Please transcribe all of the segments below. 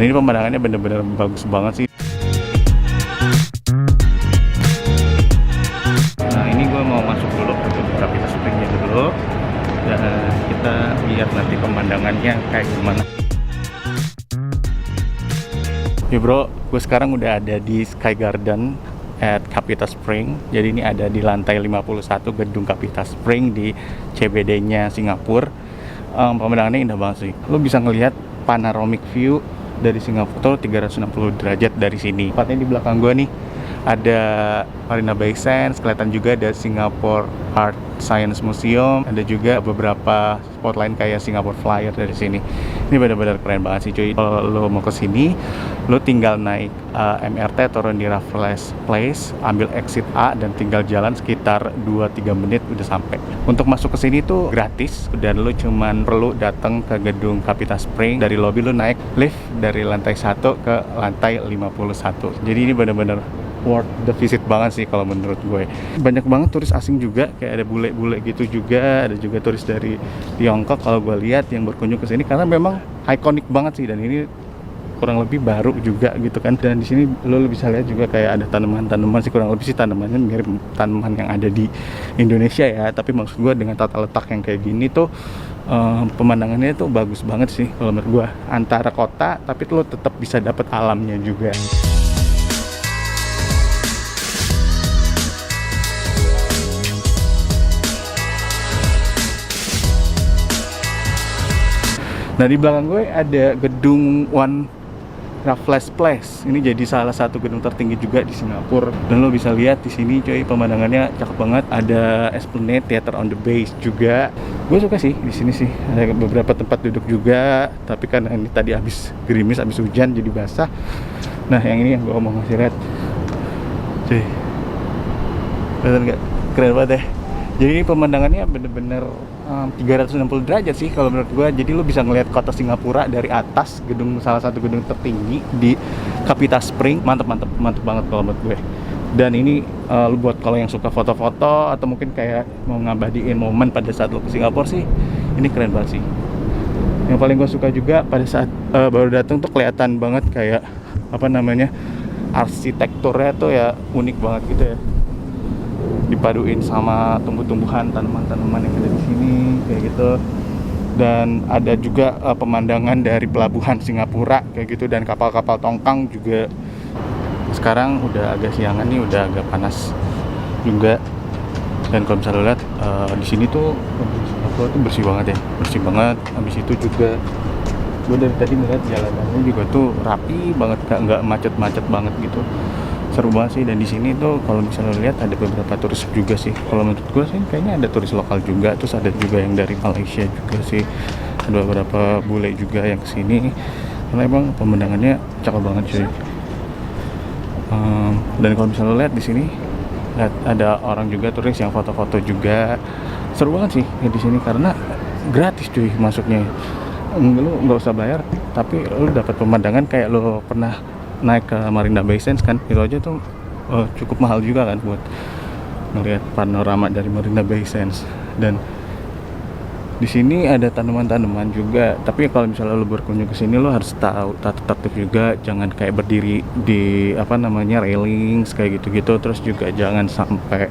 Dan ini pemandangannya bener-bener bagus banget sih. Nah ini gue mau masuk dulu ke Capita Springnya dulu, dan kita lihat nanti pemandangannya kayak gimana. Ya bro, gue sekarang udah ada di Sky Garden at Capita Spring. Jadi ini ada di lantai 51 gedung Capita Spring di CBD-nya Singapura. Pemandangannya indah banget sih. Lo bisa ngelihat panoramic view dari Singapura 360 derajat dari sini. Tepatnya di belakang gue nih ada Marina Bay Sands, kelihatan juga ada Singapore Art Science Museum, ada juga beberapa spot lain kayak Singapore Flyer dari sini. Ini benar-benar keren banget sih cuy. Kalau lo mau ke sini, lo tinggal naik MRT turun di Raffles Place, ambil exit A dan tinggal jalan sekitar 2-3 menit udah sampai. Untuk masuk ke sini tuh gratis dan lo cuman perlu datang ke gedung Capita Spring. Dari lobby lo naik lift dari lantai 1 ke lantai 51. Jadi ini benar-benar worth the visit banget sih kalau menurut gue. Banyak banget turis asing juga, kayak ada bule-bule gitu juga, ada juga turis dari Tiongkok kalau gue lihat yang berkunjung ke sini karena memang ikonik banget sih, dan ini kurang lebih baru juga gitu kan. Dan di sini lo bisa lihat juga kayak ada tanaman-tanaman sih, kurang lebih sih tanamannya mirip tanaman yang ada di Indonesia ya, tapi maksud gue dengan tata letak yang kayak gini tuh pemandangannya tuh bagus banget sih kalau menurut gue. Antara kota tapi lo tetap bisa dapet alamnya juga. Nah di belakang gue ada gedung One Raffles Place. Ini jadi salah satu gedung tertinggi juga di Singapura. Dan lo bisa lihat di sini coy, pemandangannya cakep banget. Ada Esplanade Theater on the Bay juga. Gue suka sih di sini sih. Ada beberapa tempat duduk juga. Tapi karena ini tadi habis gerimis, habis hujan jadi basah. Nah yang ini yang gue mau ngasih lihat. Cuy, kelihatan nggak? Keren banget ya. Jadi ini pemandangannya bener-bener 360 derajat sih kalau menurut gue. Jadi lo bisa ngelihat kota Singapura dari atas gedung, salah satu gedung tertinggi di Capita Spring. Mantep banget kalau menurut gue. Dan ini lo buat kalau yang suka foto-foto atau mungkin kayak mau ngabadiin momen pada saat lo ke Singapura sih, ini keren banget sih. Yang paling gue suka juga pada saat baru datang tuh kelihatan banget kayak apa namanya, arsitekturnya tuh ya unik banget gitu ya, dipaduin sama tumbuh-tumbuhan, tanaman-tanaman yang ada di sini kayak gitu. Dan ada juga pemandangan dari pelabuhan Singapura kayak gitu, dan kapal-kapal tongkang juga. Sekarang udah agak siangan nih, udah agak panas juga. Dan kalau misalnya lihat di sini tuh Singapura tuh bersih banget ya, bersih banget. Habis itu juga gue dari tadi ngeliat jalanannya juga tuh rapi banget, nggak macet-macet banget gitu. Seru banget sih. Dan di sini tuh kalau misalnya lihat ada beberapa turis juga sih. Kalau menurut gue sih kayaknya ada turis lokal juga, terus ada juga yang dari Malaysia juga sih. Ada beberapa bule juga yang kesini karena emang pemandangannya cakep banget cuy. Dan kalau misalnya lihat di sini ada orang juga turis yang foto-foto juga. Seru banget sih ya di sini karena gratis cuy masuknya. Lu nggak usah bayar, tapi lu dapat pemandangan kayak lu pernah naik ke Marina Bay Sands kan. Itu aja tuh cukup mahal juga kan buat ngelihat panorama dari Marina Bay Sands. Dan di sini ada tanaman-tanaman juga, tapi kalau misalnya lo berkunjung ke sini lo harus tahu tata tertib juga, jangan kayak berdiri di apa namanya railings kayak gitu-gitu. Terus juga jangan sampai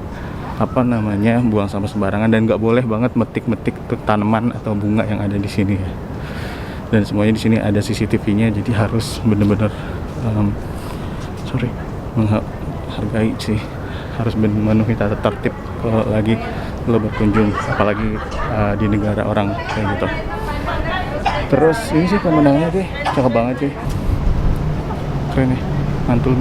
apa namanya buang sampah sembarangan, dan nggak boleh banget metik-metik tanaman atau bunga yang ada di sini ya. Dan semuanya di sini ada CCTV-nya, jadi harus bener-bener menghargai sih, harus memenuhi tata tertib kalau lagi lo berkunjung, apalagi di negara orang kayak gitu. Terus ini sih pemandangannya deh cakep banget sih, keren nih, mantul.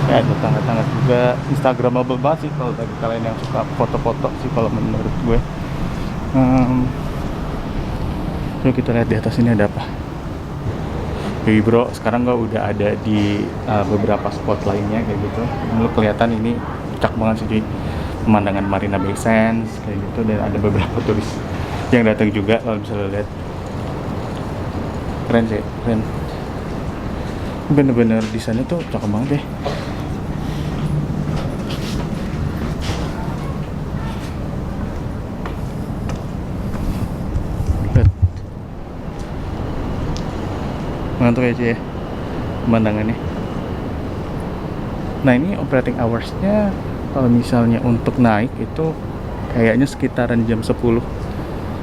Ya ada tangga-tangga juga, instagramable banget sih kalau bagi kalian yang suka foto-foto sih kalau menurut gue. Yuk kita lihat di atas ini ada apa. Oke bro, sekarang gue udah ada di beberapa spot lainnya kayak gitu. Lu kelihatan ini cakep banget sih cuy, pemandangan Marina Bay Sands kayak gitu. Dan ada beberapa turis yang datang juga kalau bisa lo lihat. Keren sih, keren. Bener-bener desainnya tuh cakep banget deh. Mantap ya cuy ya pemandangannya. Nah ini operating hoursnya kalau misalnya untuk naik itu kayaknya sekitaran jam 10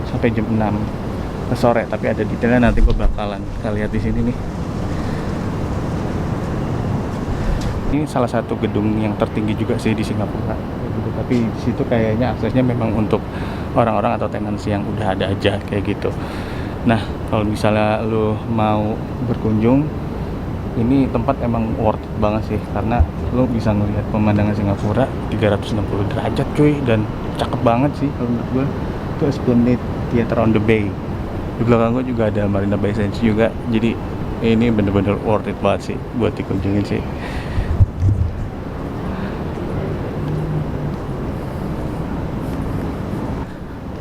sampai jam 6 sore, tapi ada detailnya nanti gue bakalan kita lihat di sini nih. Ini salah satu gedung yang tertinggi juga sih di Singapura gitu, tapi di situ kayaknya aksesnya memang untuk orang-orang atau tenancy yang udah ada aja kayak gitu. Nah kalau misalnya lo mau berkunjung, ini tempat emang worth it banget sih, karena lo bisa ngelihat pemandangan Singapura 360 derajat cuy, dan cakep banget sih kalau menurut gue. Itu Esplanade Theatre on the Bay. Di belakang gue juga ada Marina Bay Sands juga, jadi ini bener-bener worth it banget sih buat dikunjungin sih.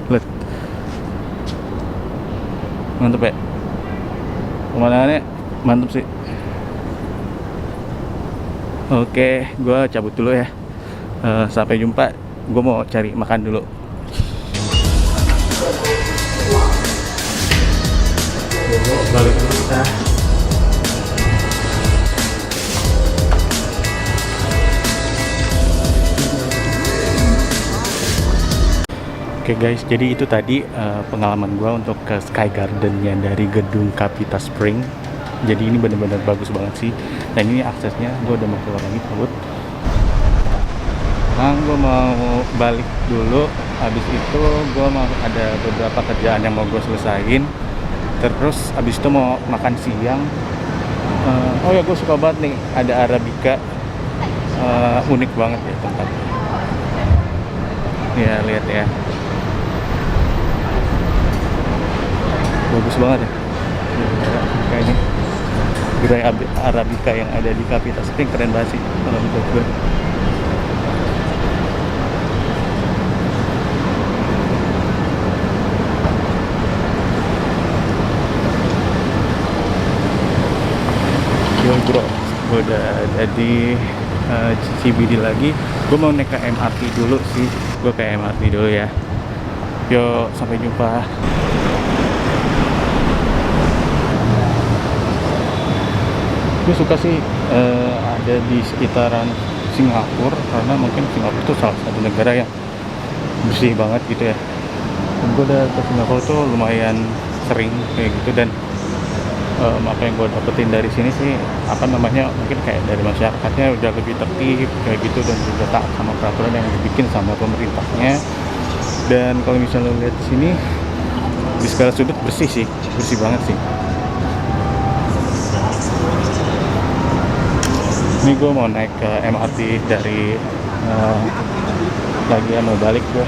Lihat, mantep ya, pemandangannya mantep sih. Oke, gue cabut dulu ya. Sampai jumpa. Gue mau cari makan dulu. Balik dulu kita. Oke guys, jadi itu tadi pengalaman gue untuk ke Sky Garden-nya dari gedung Capita Spring. Jadi ini bener-bener bagus banget sih. Dan ini aksesnya, gue udah mau keluar lagi cabut. Sekarang gue mau balik dulu. Habis itu gue mau ada beberapa kerjaan yang mau gue selesain. Terus habis itu mau makan siang. Oh ya, gue suka banget nih, ada Arabica. Unik banget ya tempatnya. Ya lihat ya, bagus banget ya. Kayak ini gerai Arabica yang ada di Capita Spring, keren banget sih kalau menurut gue. Yo bro, gue udah ada di CBD lagi. Gue mau naik ke MRT dulu sih. Gue ke MRT dulu ya. Yo, sampai jumpa. Gue suka sih ada di sekitaran Singapura, karena mungkin Singapura itu salah satu negara yang bersih banget gitu ya. Dan gue udah ke Singapura tuh lumayan sering kayak gitu, dan apa yang gue dapetin dari sini sih, apa namanya, mungkin kayak dari masyarakatnya udah lebih tertib kayak gitu, dan juga taat sama peraturan yang dibikin sama pemerintahnya. Dan kalau misalnya lihat di sini, di segala sudut bersih sih, bersih banget sih. Ini gue mau naik ke MRT dari lagi mau balik gue.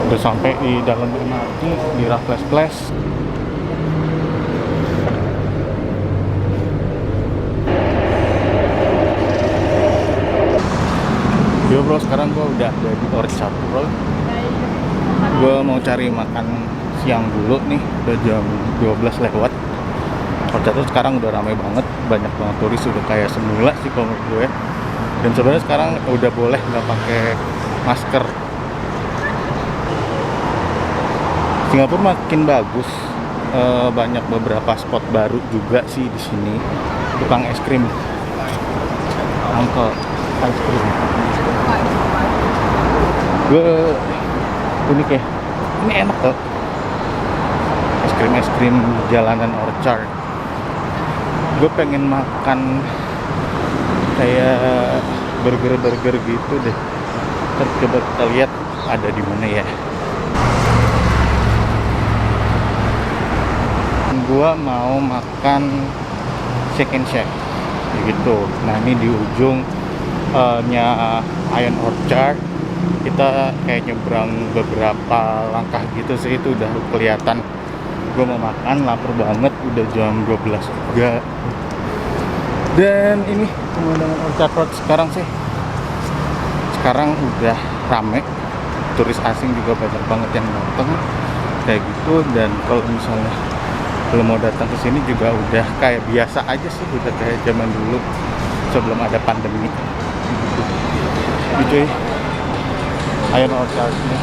Udah sampai di dalam MRT di Raffles Place. Yo bro, sekarang gue udah ada di Orchard Road. Gue mau cari makan siang dulu nih, udah jam 12 lewat. Orchard Road sekarang udah ramai banget, banyak banget turis, udah kayak semula sih kalau menurut gue. Dan sebenarnya sekarang udah boleh nggak pakai masker. Singapura makin bagus, banyak beberapa spot baru juga sih di sini. Tukang es krim, Uncle ice cream. Gue unik ya, ini enak tuh. Es krim jalanan Orchard. Gue pengen makan kayak burger gitu deh. Ntar coba kita lihat ada di mana ya. Gua mau makan Shake and Shake gitu. Nah ini di ujung nya Ion Orchard. Kita kayak nyebrang beberapa langkah gitu sih, itu udah kelihatan. Gue mau makan, lapar banget, udah jam 12 juga. Dan ini pemandangan Orchard Road sekarang sih, sekarang udah rame, turis asing juga banyak banget yang datang kayak gitu. Dan kalau misalnya kalau mau datang ke sini juga udah kayak biasa aja sih, udah kayak zaman dulu sebelum ada pandemi. Ini cuy, Iron Orchard-nya.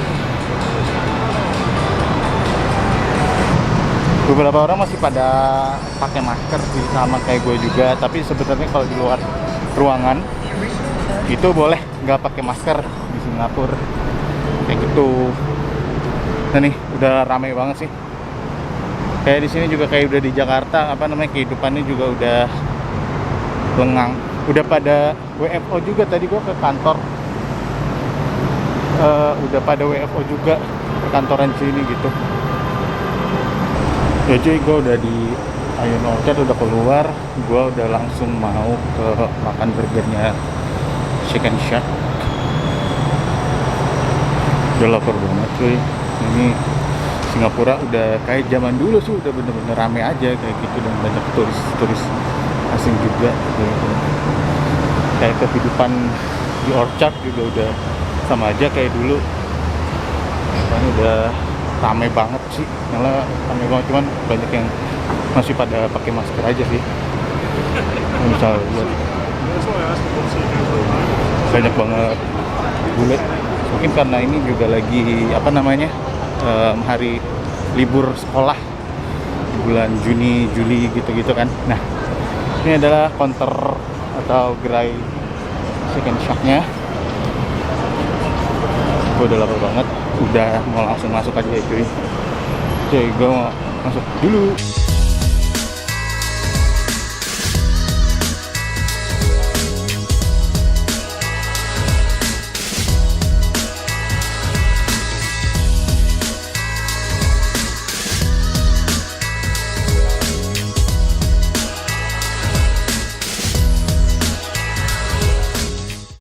Beberapa orang masih pada pakai masker sih, sama kayak gue juga. Tapi sebenarnya kalau di luar ruangan itu boleh nggak pakai masker di Singapura, kayak gitu. Nah nih, udah ramai banget sih. Kayak di sini juga kayak udah di Jakarta, apa namanya, kehidupannya juga udah lengang. Udah pada WFO juga, tadi gua ke kantor. Udah pada WFO juga perkantoran sini gitu. Ya cuy, gua udah di Iron Orchard, udah keluar. Gua udah langsung mau ke makan burgernya Chicken Shack. Udah lapar banget cuy. Ini Singapura udah kayak zaman dulu sih, udah bener-bener rame aja kayak gitu, dan banyak turis asing juga gitu. Kayak kehidupan di Orchard juga udah sama aja kayak dulu. Kan udah rame banget sih, malah rame banget, cuman banyak yang masih pada pakai masker aja sih. Misal lihat banyak banget bule, mungkin karena ini juga lagi apa namanya, hari libur sekolah bulan Juni, Juli gitu-gitu kan. Nah, ini adalah counter atau gerai Chicken Shack-nya. Gue udah lapar banget, udah mau langsung masuk aja ya cuy. Gue mau masuk dulu.